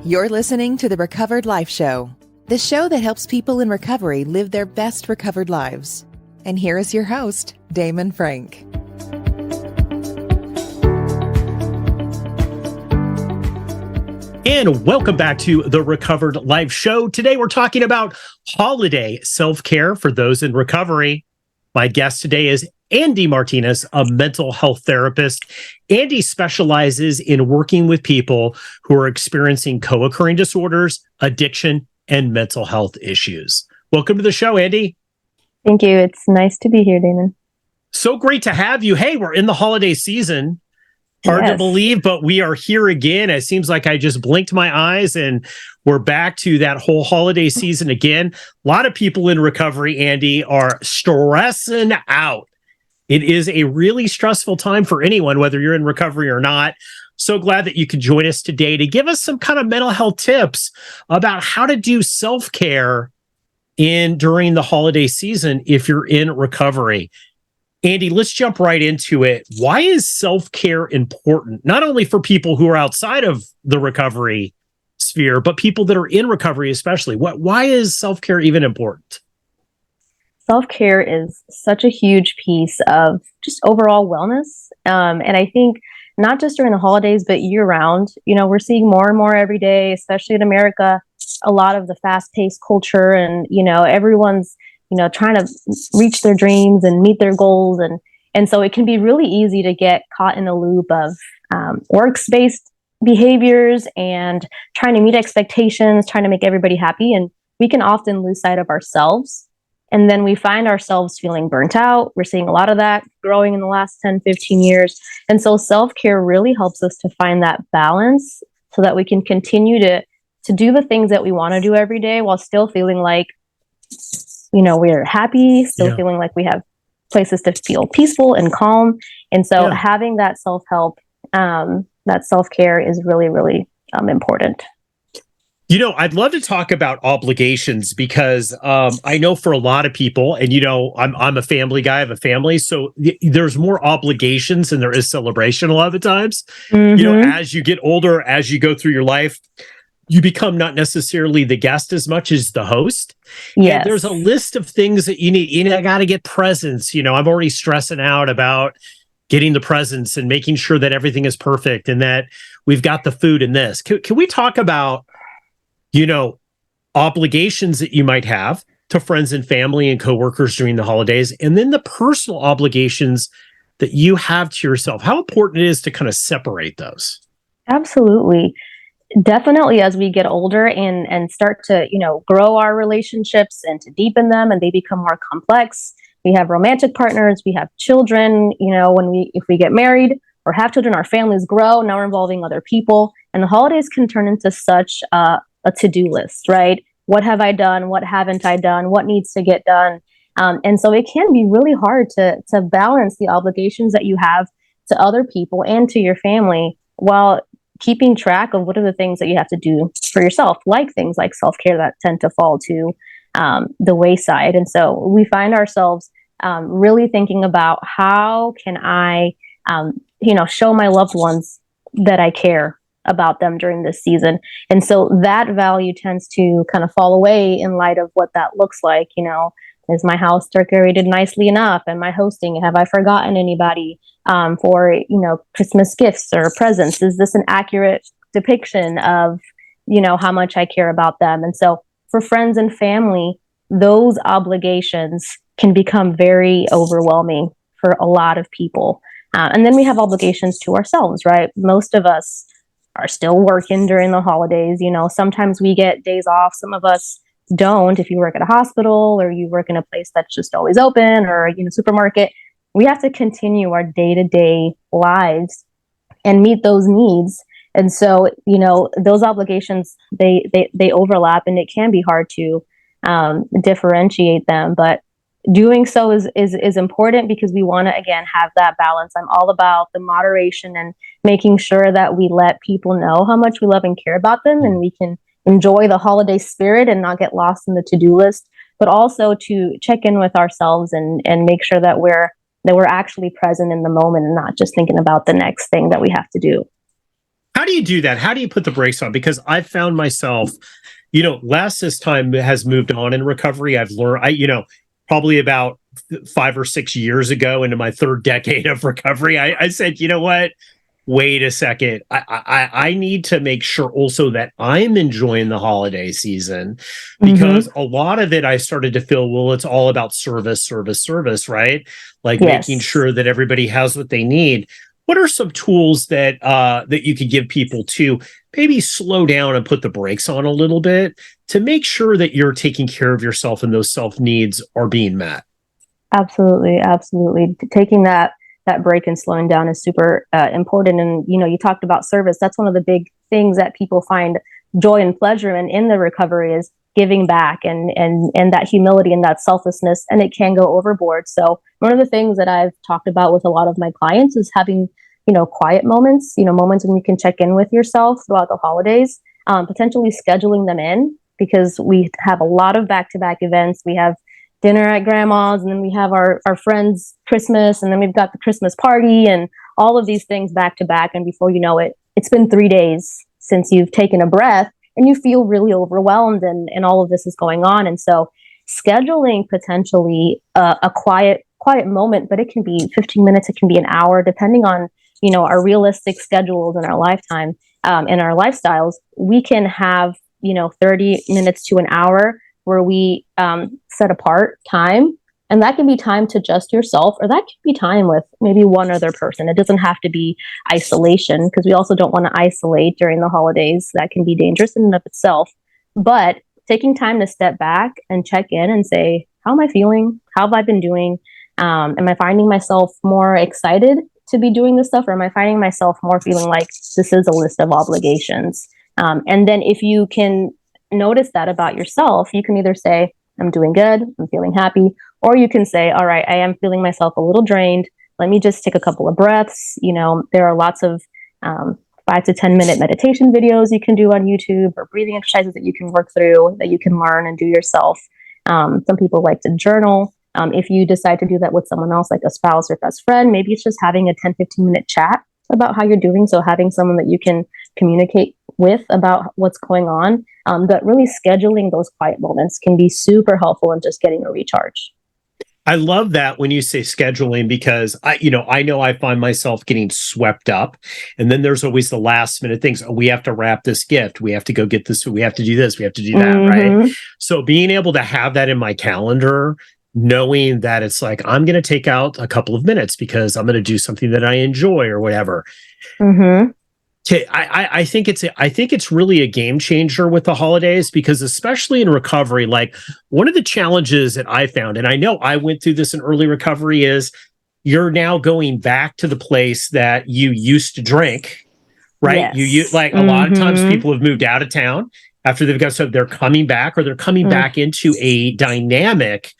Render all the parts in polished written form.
You're listening to the Recovered Life Show, the show that helps people in recovery live their best recovered lives. And here is your host, Damon Frank. And welcome back to the Recovered Life Show. Today we're talking about holiday self-care for those in recovery. My guest today is Andi Martinez, a mental health therapist. Andi specializes in working with people who are experiencing co-occurring disorders, addiction, and mental health issues. Welcome to the show, Andi. Thank you. It's nice to be here, Damon. So great to have you. Hey, we're in the holiday season. Hard to believe, but we are here again. It seems like I just blinked my eyes and we're back to that whole holiday season again. A lot of people in recovery, Andi, are stressing out. It is a really stressful time for anyone, whether you're in recovery or not. So glad that you could join us today to give us some kind of mental health tips about how to do self-care during the holiday season if you're in recovery. Andi, let's jump right into it. Why is self-care important, not only for people who are outside of the recovery sphere, but people that are in recovery especially? Why is self-care even important? Self-care is such a huge piece of just overall wellness. And I think not just during the holidays, but year-round, we're seeing more and more every day, especially in America, a lot of the fast-paced culture and, everyone's trying to reach their dreams and meet their goals. And so it can be really easy to get caught in a loop of works-based behaviors and trying to meet expectations, trying to make everybody happy. And we can often lose sight of ourselves. And then we find ourselves feeling burnt out. We're seeing a lot of that growing in the last 10, 15 years. And so self-care really helps us to find that balance so that we can continue to do the things that we want to do every day while still feeling like we're happy, still feeling like we have places to feel peaceful and calm. And so having that self-help, that self-care is really, really important. I'd love to talk about obligations because I know for a lot of people, and I'm a family guy, I have a family, so there's more obligations than there is celebration a lot of the times. Mm-hmm. As you get older, as you go through your life, you become not necessarily the guest as much as the host. Yes. And there's a list of things that you need. I got to get presents. I'm already stressing out about getting the presents and making sure that everything is perfect and that we've got the food and this. Can we talk about, obligations that you might have to friends and family and coworkers during the holidays, and then the personal obligations that you have to yourself? How important it is to kind of separate those? Absolutely. Definitely, as we get older and start to, grow our relationships and to deepen them, and they become more complex. We have romantic partners, we have children, if we get married or have children, our families grow. Now we're involving other people, and the holidays can turn into such a to-do list, right? What have I done? What haven't I done? What needs to get done? And so it can be really hard to balance the obligations that you have to other people and to your family while keeping track of what are the things that you have to do for yourself, like things like self-care that tend to fall to the wayside. And so we find ourselves really thinking about how can I, show my loved ones that I care about them during this season. And so that value tends to kind of fall away in light of what that looks like. Is my house decorated nicely enough? Am I hosting? Have I forgotten anybody for, Christmas gifts or presents? Is this an accurate depiction of, how much I care about them? And so for friends and family, those obligations can become very overwhelming for a lot of people. And then we have obligations to ourselves, right? Most of us are still working during the holidays. Sometimes we get days off. Some of us don't. If you work at a hospital or you work in a place that's just always open or, supermarket, we have to continue our day-to-day lives and meet those needs. And so, those obligations, they overlap, and it can be hard to differentiate them. But doing so is important because we want to, again, have that balance. I'm all about the moderation and making sure that we let people know how much we love and care about them, and we can enjoy the holiday spirit and not get lost in the to-do list, but also to check in with ourselves and make sure that we're actually present in the moment and not just thinking about the next thing that we have to do. How do you do that? How do you put the brakes on? Because I've found myself, less as time has moved on in recovery, I've learned, probably about 5 or 6 years ago into my third decade of recovery, I said, you know what? Wait a second. I need to make sure also that I'm enjoying the holiday season, because a lot of it I started to feel, well, it's all about service, service, service, right? Like making sure that everybody has what they need. What are some tools that you could give people to maybe slow down and put the brakes on a little bit to make sure that you're taking care of yourself and those self needs are being met? Absolutely, absolutely. Taking that break and slowing down is super important. And you talked about service. That's one of the big things that people find joy and pleasure in the recovery is giving back and that humility and that selflessness. And it can go overboard. So one of the things that I've talked about with a lot of my clients is having quiet moments. Moments when you can check in with yourself throughout the holidays. Potentially scheduling them in, because we have a lot of back-to-back events. We have dinner at grandma's, and then we have our friends' Christmas, and then we've got the Christmas party, and all of these things back to back. And before you know it, it's been 3 days since you've taken a breath, and you feel really overwhelmed, and all of this is going on. And so scheduling potentially a quiet moment, but it can be 15 minutes, it can be an hour, depending on our realistic schedules and our lifetime and our lifestyles. We can have 30 minutes to an hour where we set apart time. And that can be time to just yourself, or that can be time with maybe one other person. It doesn't have to be isolation, because we also don't want to isolate during the holidays. That can be dangerous in and of itself. But taking time to step back and check in and say, how am I feeling? How have I been doing? Am I finding myself more excited to be doing this stuff? Or am I finding myself more feeling like this is a list of obligations? And then if you can notice that about yourself, you can either say, I'm doing good, I'm feeling happy, or you can say, all right, I am feeling myself a little drained. Let me just take a couple of breaths. There are lots of 5 to 10 minute meditation videos you can do on YouTube, or breathing exercises that you can work through, that you can learn and do yourself. Some people like to journal. If you decide to do that with someone else, like a spouse or best friend, maybe it's just having a 10, 15-minute chat about how you're doing. So having someone that you can communicate with about what's going on. But really scheduling those quiet moments can be super helpful in just getting a recharge. I love that when you say scheduling, because I know I find myself getting swept up, and then there's always the last minute things. Oh, we have to wrap this gift. We have to go get this. We have to do this. We have to do that. Right. So being able to have that in my calendar, knowing that it's like, I'm going to take out a couple of minutes because I'm going to do something that I enjoy or whatever. I think it's really a game changer with the holidays, because especially in recovery, like one of the challenges that I found, and I know I went through this in early recovery, is you're now going back to the place that you used to drink, right? Yes. You like a lot of times people have moved out of town after they've got, so they're coming back, or they're coming back into a dynamic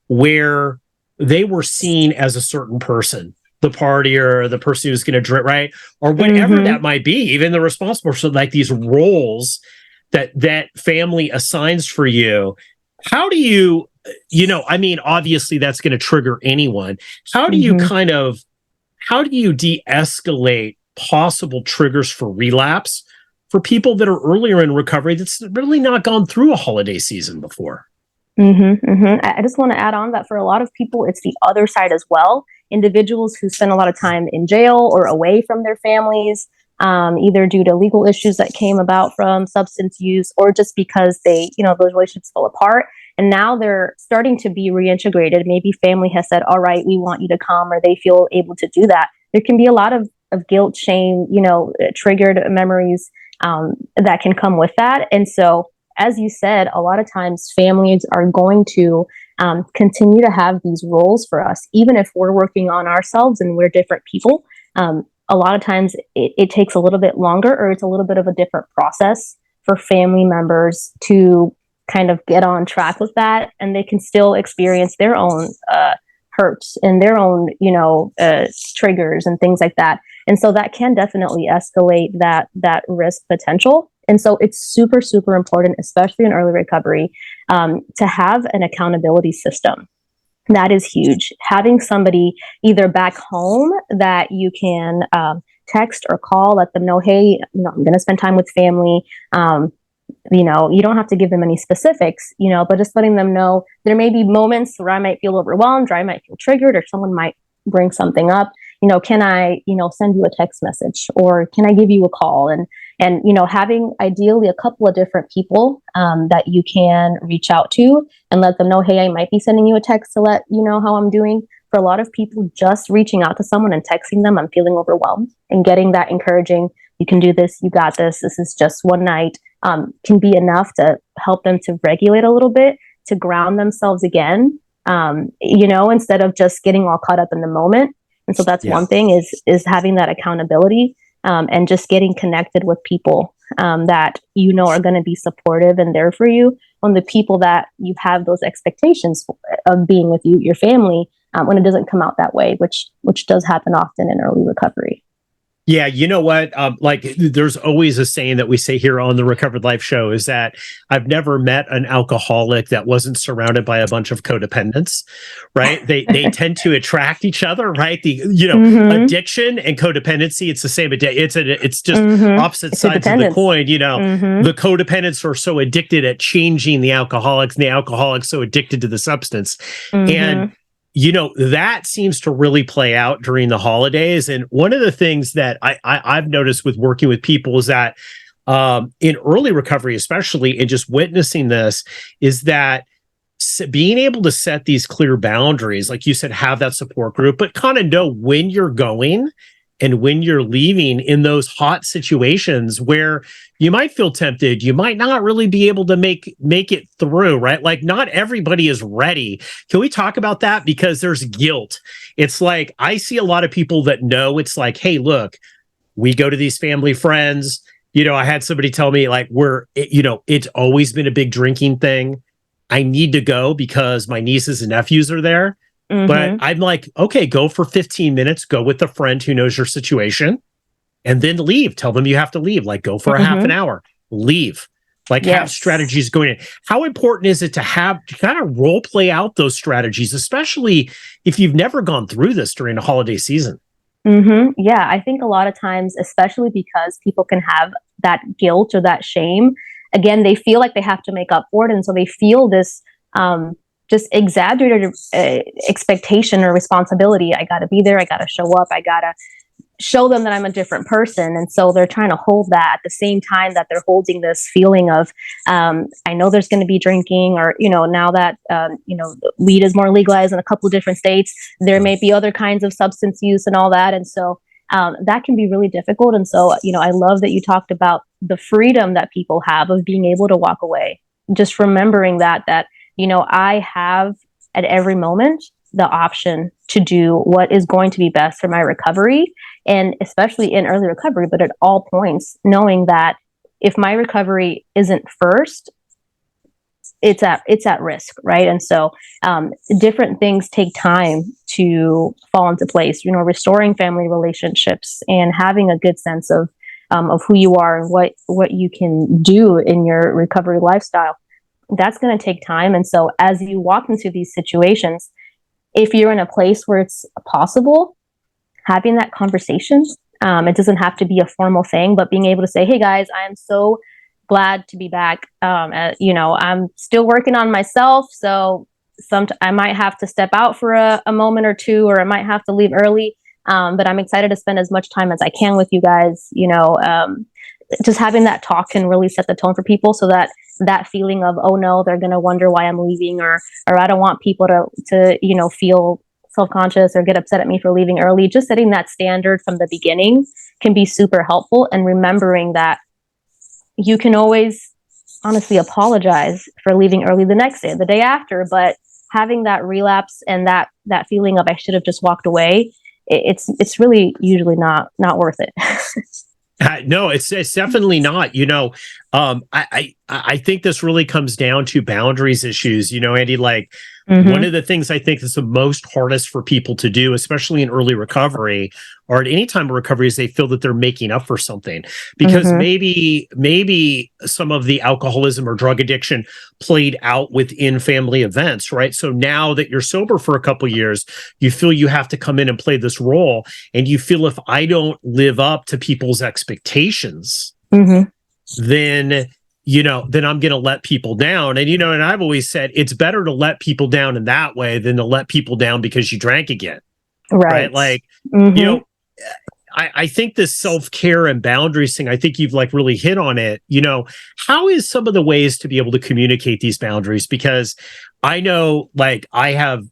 where they were seen as a certain person, the partier, the person who's going to drink, right? Or whatever that might be, even the responsible. So like these roles that family assigns for you. How do you, obviously that's going to trigger anyone. How do you how do you de-escalate possible triggers for relapse for people that are earlier in recovery that's really not gone through a holiday season before? I just want to add on that for a lot of people, it's the other side as well. Individuals who spend a lot of time in jail or away from their families, either due to legal issues that came about from substance use, or just because they, those relationships fell apart. And now they're starting to be reintegrated. Maybe family has said, all right, we want you to come, or they feel able to do that. There can be a lot of guilt, shame, triggered memories that can come with that. And so, as you said, a lot of times families are going to continue to have these roles for us, even if we're working on ourselves and we're different people. A lot of times it takes a little bit longer, or it's a little bit of a different process for family members to kind of get on track with that, and they can still experience their own hurts and their own, triggers and things like that. And so that can definitely escalate that risk potential. And so it's super, super important, especially in early recovery, to have an accountability system. That is huge. Having somebody either back home that you can text or call, let them know, hey, I'm going to spend time with family. You don't have to give them any specifics, but just letting them know there may be moments where I might feel overwhelmed, or I might feel triggered, or someone might bring something up. Can I, send you a text message, or can I give you a call? And having ideally a couple of different people that you can reach out to and let them know, hey, I might be sending you a text to let you know how I'm doing. For a lot of people, just reaching out to someone and texting them, I'm feeling overwhelmed, and getting that encouraging, you can do this, you got this is just one night, can be enough to help them to regulate a little bit, to ground themselves again, instead of just getting all caught up in the moment. And so that's one thing is having that accountability, and just getting connected with people that are going to be supportive and there for you, on the people that you have those expectations of being with you, your family, when it doesn't come out that way, which does happen often in early recovery. Yeah, you know what? There's always a saying that we say here on the Recovered Life Show is that I've never met an alcoholic that wasn't surrounded by a bunch of codependents, right? They tend to attract each other, right? Addiction and codependency, it's the same. It's just opposite sides of the coin. The codependents are so addicted at changing the alcoholics, and the alcoholics so addicted to the substance. And that seems to really play out during the holidays. And one of the things that I've noticed with working with people is that in early recovery, especially, and just witnessing this, is that being able to set these clear boundaries, like you said, have that support group, but kind of know when you're going and when you're leaving in those hot situations where you might feel tempted, you might not really be able to make it through, right? Like, not everybody is ready. Can we talk about that? Because there's guilt. It's like, I see a lot of people that know, it's like, hey, look, we go to these family friends. I had somebody tell me, like, it's always been a big drinking thing. I need to go because my nieces and nephews are there. But I'm like, okay, go for 15 minutes, go with a friend who knows your situation, and then leave. Tell them you have to leave, like go for a half an hour, leave, like have strategies going in. How important is it to kind of role play out those strategies, especially if you've never gone through this during a holiday season? Yeah, I think a lot of times, especially because people can have that guilt or that shame, again, they feel like they have to make up for it. And so they feel this, just exaggerated expectation or responsibility. I got to be there. I got to show up. I got to show them that I'm a different person. And so they're trying to hold that at the same time that they're holding this feeling of, I know there's going to be drinking, or, now that, weed is more legalized in a couple of different states, there may be other kinds of substance use and all that. And so that can be really difficult. And so, I love that you talked about the freedom that people have of being able to walk away, just remembering that I have at every moment the option to do what is going to be best for my recovery, and especially in early recovery, but at all points, knowing that if my recovery isn't first, it's at risk, right? And so different things take time to fall into place. Restoring family relationships and having a good sense of who you are and what you can do in your recovery lifestyle. That's going to take time. And so as you walk into these situations, if you're in a place where it's possible, having that conversation, it doesn't have to be a formal thing, but being able to say, hey guys, I am so glad to be back. I'm still working on myself. So I might have to step out for a moment or two, or I might have to leave early. But I'm excited to spend as much time as I can with you guys. Just having that talk can really set the tone for people, so that feeling of, oh no, they're going to wonder why I'm leaving, or I don't want people to feel self-conscious or get upset at me for leaving early. Just setting that standard from the beginning can be super helpful. And remembering that you can always honestly apologize for leaving early the next day, the day after, but having that relapse and that feeling of I should have just walked away, it's really usually not worth it. No, it's definitely not. I think this really comes down to boundaries issues. Andy, like One of the things I think is the most hardest for people to do, especially in early recovery or at any time of recovery, is they feel that they're making up for something because maybe some of the alcoholism or drug addiction played out within family events, right? So now that you're sober for a couple of years, you feel you have to come in and play this role, and you feel if I don't live up to people's expectations, then then I'm going to let people down. And, and I've always said it's better to let people down in that way than to let people down because you drank again. Right. Like, I think this self-care and boundaries thing, I think you've like really hit on it. How is some of the ways to be able to communicate these boundaries? Because I know like I have,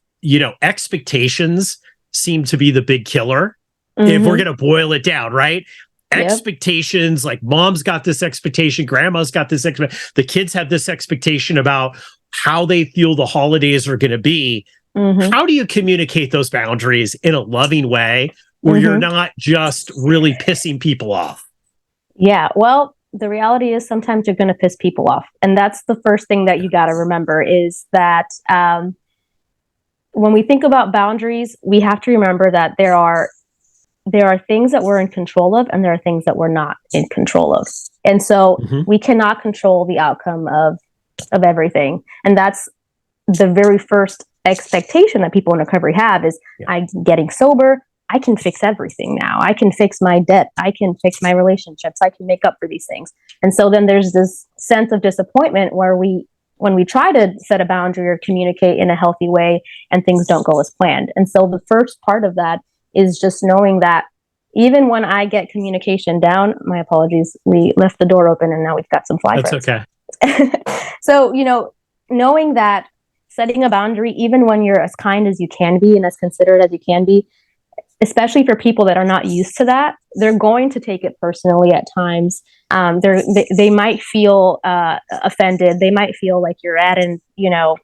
expectations seem to be the big killer if we're going to boil it down, right? Expectations, like mom's got this expectation, grandma's got this the kids have this expectation about how they feel the holidays are going to be. How do you communicate those boundaries in a loving way where you're not just really pissing people off? Yeah, well, the reality is sometimes you're going to piss people off, and that's the first thing that you got to remember is that when we think about boundaries, we have to remember that there are things that we're in control of, and there are things that we're not in control of. And so we cannot control the outcome of everything. And that's the very first expectation that people in recovery have is I'm getting sober. I can fix everything now. I can fix my debt. I can fix my relationships. I can make up for these things. And so then there's this sense of disappointment where when we try to set a boundary or communicate in a healthy way and things don't go as planned. And so the first part of that is just knowing that even when I get communication down, my apologies, we left the door open and now we've got some fly That's threads. Okay. So, knowing that setting a boundary, even when you're as kind as you can be and as considerate as you can be, especially for people that are not used to that, they're going to take it personally at times. They might feel offended. They might feel like you're adding,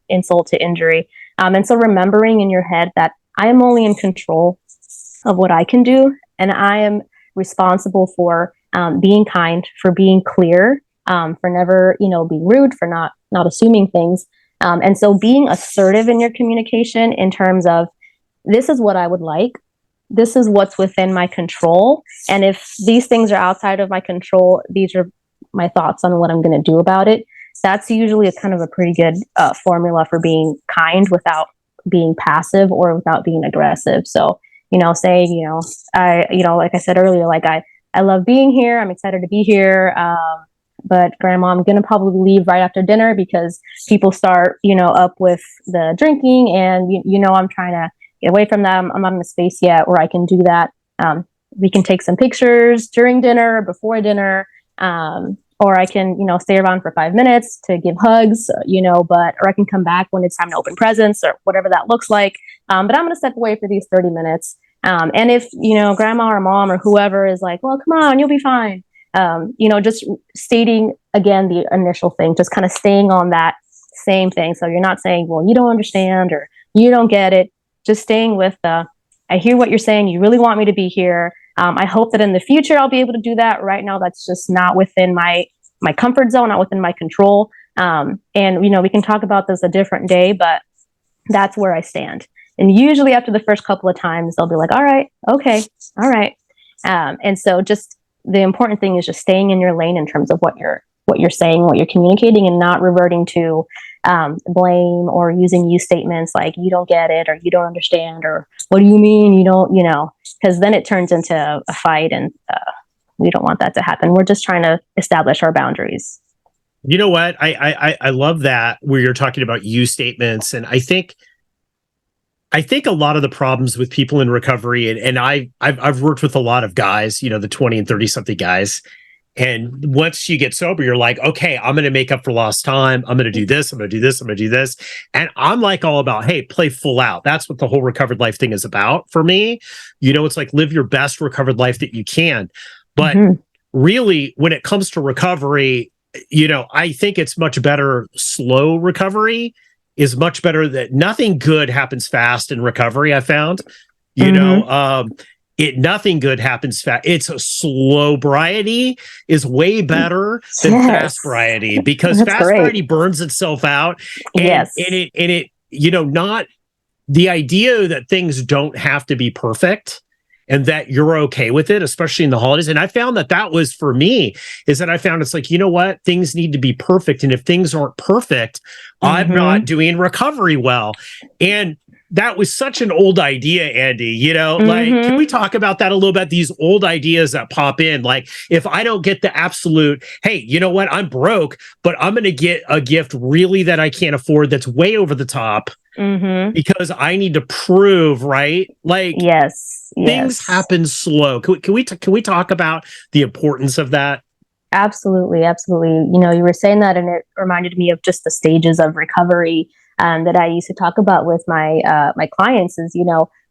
insult to injury. And so remembering in your head that I am only in control of what I can do, and I am responsible for being kind, for being clear, for never, being rude, for not assuming things. And so being assertive in your communication in terms of this is what I would like, this is what's within my control, and if these things are outside of my control, these are my thoughts on what I'm going to do about it. That's usually a kind of a pretty good formula for being kind without being passive or without being aggressive. So saying, like I said earlier, like I love being here. I'm excited to be here. But grandma, I'm going to probably leave right after dinner because people start, up with the drinking and, I'm trying to get away from them. I'm not in a space yet where I can do that. We can take some pictures during dinner, before dinner, or I can, stay around for 5 minutes to give hugs, or I can come back when it's time to open presents or whatever that looks like. But I'm going to step away for these 30 minutes. And if, grandma or mom or whoever is like, well, come on, you'll be fine. Just stating again, the initial thing, just kind of staying on that same thing. So you're not saying, well, you don't understand or you don't get it. Just staying with I hear what you're saying. You really want me to be here. I hope that in the future I'll be able to do that. Right now, that's just not within my comfort zone, not within my control. And, we can talk about this a different day, but that's where I stand. And usually after the first couple of times, they'll be like, all right, okay, all right. And so just the important thing is just staying in your lane in terms of what you're saying, what you're communicating, and not reverting to blame or using you statements like you don't get it or you don't understand or what do you mean you don't, because then it turns into a fight, and we don't want that to happen. We're just trying to establish our boundaries. You know what? I love that where you're talking about you statements, and I think a lot of the problems with people in recovery, and I've worked with a lot of guys, the 20 and 30 something guys. And once you get sober, you're like, okay, I'm going to make up for lost time. I'm going to do this. I'm going to do this. I'm going to do this. And I'm like all about, hey, play full out. That's what the whole recovered life thing is about for me. It's like live your best recovered life that you can. But really, when it comes to recovery, I think it's much better. Slow recovery is much better. That nothing good happens fast in recovery. I found, nothing good happens fast. It's a slow variety is way better than fast variety because fast variety burns itself out. And, and not the idea that things don't have to be perfect and that you're okay with it, especially in the holidays. And I found that was for me, is that I found it's like, you know what? Things need to be perfect. And if things aren't perfect, I'm not doing recovery well. And that was such an old idea, Andi, like, can we talk about that a little bit? These old ideas that pop in, like, if I don't get the absolute, hey, you know what? I'm broke, but I'm going to get a gift really that I can't afford that's way over the top because I need to prove, right? Like, things happen slow. Can we talk about the importance of that? Absolutely. You were saying that, and it reminded me of just the stages of recovery that I used to talk about with my my clients. Is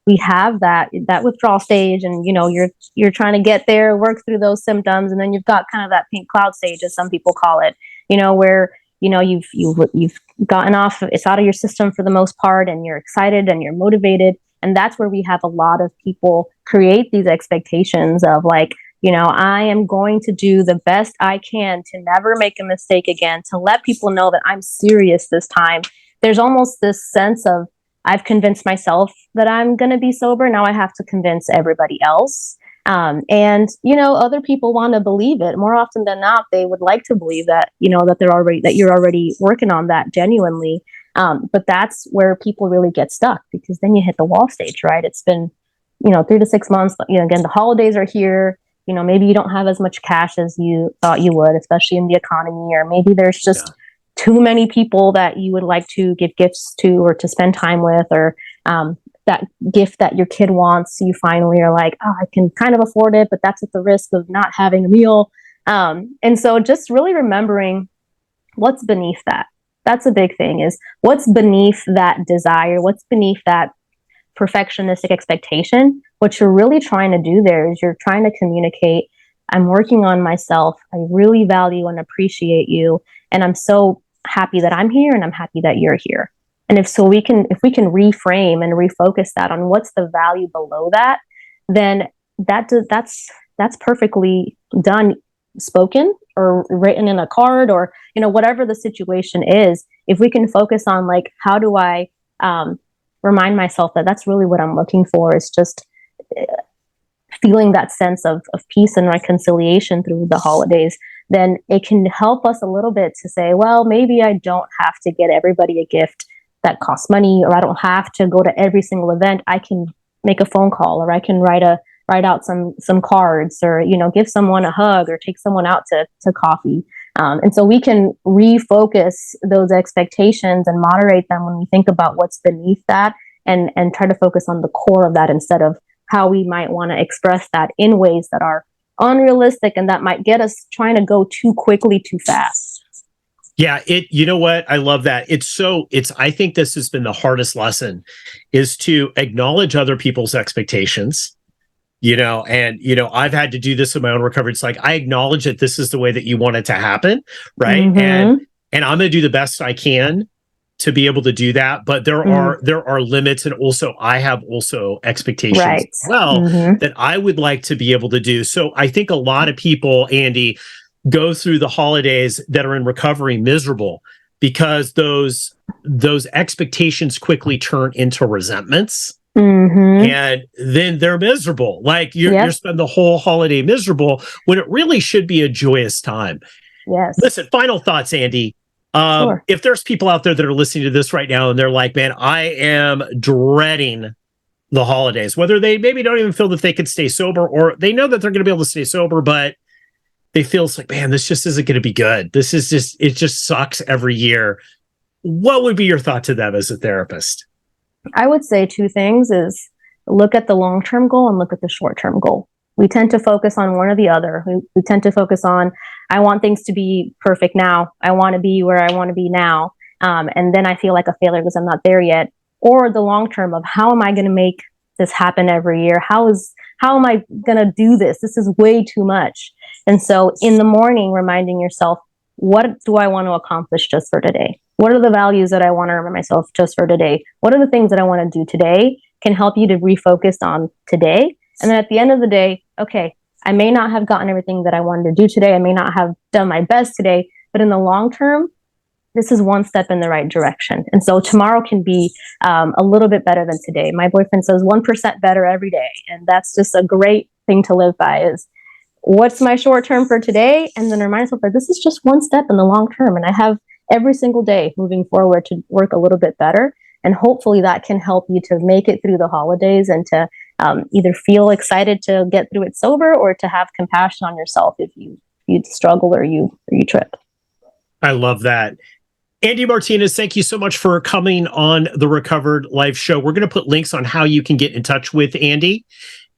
we have that withdrawal stage, and you're trying to get there, work through those symptoms, and then you've got kind of that pink cloud stage, as some people call it. Where you've gotten off, it's out of your system for the most part, and you're excited and you're motivated, and that's where we have a lot of people create these expectations of like, I am going to do the best I can to never make a mistake again, to let people know that I'm serious this time. There's almost this sense of, I've convinced myself that I'm going to be sober. Now I have to convince everybody else. And other people want to believe it. More often than not, they would like to believe that, that you're already working on that genuinely. But that's where people really get stuck, because then you hit the wall stage, right? It's been, 3 to 6 months. Again, the holidays are here. Maybe you don't have as much cash as you thought you would, especially in the economy, or maybe there's just too many people that you would like to give gifts to or to spend time with, or that gift that your kid wants. You finally are like, oh, I can kind of afford it, but that's at the risk of not having a meal. And so just really remembering what's beneath that. That's a big thing, is what's beneath that desire, what's beneath that perfectionistic expectation. What you're really trying to do there is you're trying to communicate, I'm working on myself. I really value and appreciate you. And I'm so happy that I'm here, and I'm happy that you're here. And if we can reframe and refocus that on what's the value below that, then that's perfectly done, spoken or written in a card, or, whatever the situation is. If we can focus on like, how do I remind myself that that's really what I'm looking for, is just feeling that sense of peace and reconciliation through the holidays, then it can help us a little bit to say, well, maybe I don't have to get everybody a gift that costs money, or I don't have to go to every single event. I can make a phone call, or I can write out some cards, or, give someone a hug, or take someone out to coffee. And so we can refocus those expectations and moderate them when we think about what's beneath that, and try to focus on the core of that, instead of how we might want to express that in ways that are unrealistic and that might get us trying to go too quickly, too fast. Yeah, you know what? I love that. I think this has been the hardest lesson, is to acknowledge other people's expectations, I've had to do this in my own recovery. It's like, I acknowledge that this is the way that you want it to happen. Right. And I'm going to do the best I can to be able to do that. But there are limits. And also I have expectations as well that I would like to be able to do. So I think a lot of people, Andi, go through the holidays that are in recovery miserable, because those expectations quickly turn into resentments. And then they're miserable. Like you're spending the whole holiday miserable, when it really should be a joyous time. Yes. Listen, final thoughts, Andi. Sure. If there's people out there that are listening to this right now and they're like, man, I am dreading the holidays, whether they maybe don't even feel that they could stay sober, or they know that they're going to be able to stay sober, but they feel it's like, man, this just isn't going to be good. It just sucks every year. What would be your thought to them as a therapist? I would say two things: is look at the long-term goal and look at the short-term goal. We tend to focus on one or the other. We tend to focus on, I want things to be perfect now. I want to be where I want to be now. And then I feel like a failure because I'm not there yet. Or the long-term of, how am I going to make this happen every year? How am I going to do this? This is way too much. And so in the morning, reminding yourself, what do I want to accomplish just for today? What are the values that I want to remind myself just for today? What are the things that I want to do today? Can help you to refocus on today. And then at the end of the day, okay, I may not have gotten everything that I wanted to do today. I may not have done my best today, but in the long term, this is one step in the right direction. And so tomorrow can be a little bit better than today. My boyfriend says 1% better every day. And that's just a great thing to live by, is what's my short term for today? And then remind myself that this is just one step in the long term. And I have every single day moving forward to work a little bit better. And hopefully that can help you to make it through the holidays and to either feel excited to get through it sober, or to have compassion on yourself if you struggle or you trip. I love that. Andi Martinez, thank you so much for coming on the Recovered Life Show. We're going to put links on how you can get in touch with Andi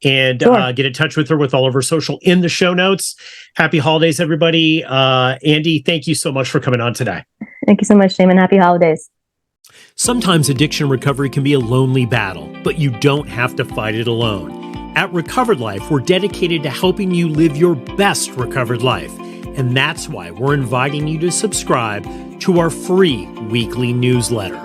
and get in touch with her with all of her social in the show notes. Happy holidays, everybody. Andi, thank you so much for coming on today. Thank you so much, Damon. Happy holidays. Sometimes addiction recovery can be a lonely battle, but you don't have to fight it alone. At Recovered Life, we're dedicated to helping you live your best recovered life. And that's why we're inviting you to subscribe to our free weekly newsletter.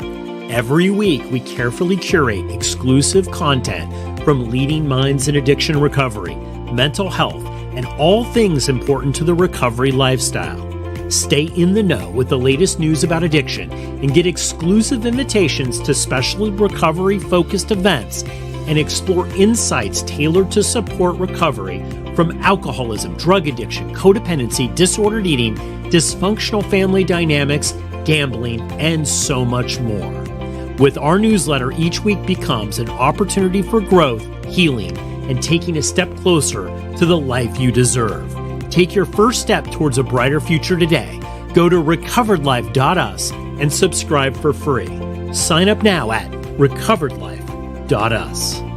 Every week, we carefully curate exclusive content from leading minds in addiction recovery, mental health, and all things important to the recovery lifestyle. Stay in the know with the latest news about addiction and get exclusive invitations to special recovery-focused events and explore insights tailored to support recovery from alcoholism, drug addiction, codependency, disordered eating, dysfunctional family dynamics, gambling, and so much more. With our newsletter, each week becomes an opportunity for growth, healing, and taking a step closer to the life you deserve. Take your first step towards a brighter future today. Go to recoveredlife.us and subscribe for free. Sign up now at recoveredlife.us.